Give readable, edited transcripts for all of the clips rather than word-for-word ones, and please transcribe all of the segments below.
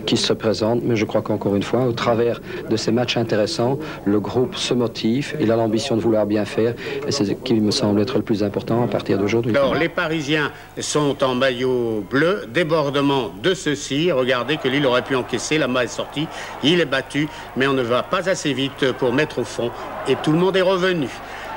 qui se présentent, mais je crois qu'encore une fois, au travers de ces matchs intéressants, le groupe se motive, il a l'ambition de vouloir bien faire, et c'est ce qui me semble être le plus important à partir d'aujourd'hui. Alors, les Parisiens sont en maillot bleu, débordement de ceux-ci, regardez que Lille aurait pu encaisser, la main est sortie, il est battu, mais on ne va pas assez vite pour mettre au fond, et tout le monde est revenu.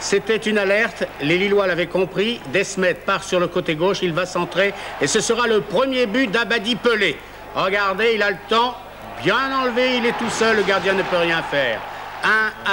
C'était une alerte, les Lillois l'avaient compris, Desmet part sur le côté gauche, il va centrer, et ce sera le premier but d'Abadi Pelé. Regardez, il a le temps, bien enlevé, il est tout seul, le gardien ne peut rien faire.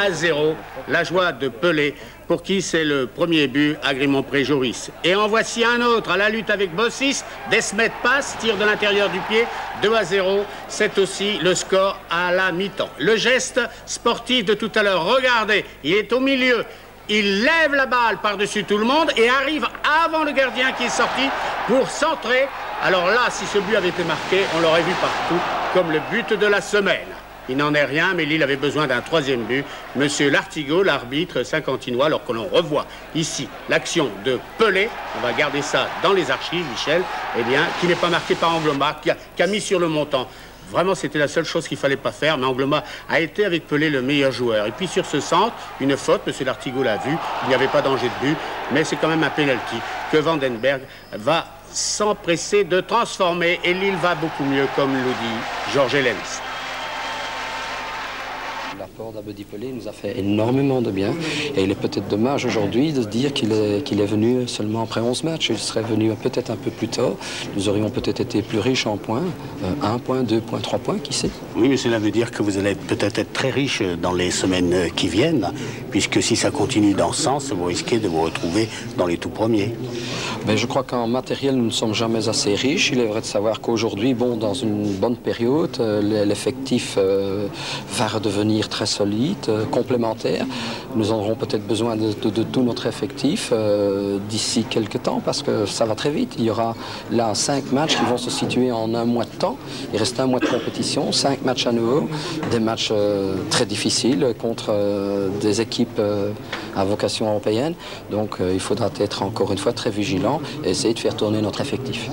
1-0, la joie de Pelé, pour qui c'est le premier but à Grimont-Pré-Joris. Et en voici un autre, à la lutte avec Bossis, Desmet passe, tire de l'intérieur du pied, 2-0, c'est aussi le score à la mi-temps. Le geste sportif de tout à l'heure, regardez, il est au milieu. Il lève la balle par-dessus tout le monde et arrive avant le gardien qui est sorti pour centrer. Alors là, si ce but avait été marqué, on l'aurait vu partout comme le but de la semaine. Il n'en est rien, mais Lille avait besoin d'un troisième but. Monsieur Lartigot, l'arbitre saint-quentinois, alors que l'on revoit ici l'action de Pelé, on va garder ça dans les archives, Michel, eh bien, qui n'est pas marqué par Angloma, qui a mis sur le montant. Vraiment, c'était la seule chose qu'il ne fallait pas faire, mais Angloma a été avec Pelé le meilleur joueur. Et puis sur ce centre, une faute, M. Lartigot l'a vu, il n'y avait pas danger de but, mais c'est quand même un penalty que Vandenberg va s'empresser de transformer. Et Lille va beaucoup mieux, comme le dit Georges Hélens. L'apport d'Abadi Pelé nous a fait énormément de bien et il est peut-être dommage aujourd'hui de se dire qu'il est venu seulement après 11 matchs. Il serait venu peut-être un peu plus tôt. Nous aurions peut-être été plus riches en points. 1 point, 2 points, 3 points, qui sait? Oui, mais cela veut dire que vous allez peut-être être très riche dans les semaines qui viennent, puisque si ça continue dans ce sens, vous risquez de vous retrouver dans les tout premiers. Mais je crois qu'en matériel, nous ne sommes jamais assez riches. Il est vrai de savoir qu'aujourd'hui, bon, dans une bonne période, l'effectif va redevenir très solide, complémentaire. Nous aurons peut-être besoin de tout notre effectif d'ici quelques temps, parce que ça va très vite. Il y aura là 5 matchs qui vont se situer en un mois de temps. Il reste un mois de compétition, 5 matchs à nouveau, des matchs très difficiles contre des équipes à vocation européenne. Donc il faudra être encore une fois très vigilant et essayer de faire tourner notre effectif.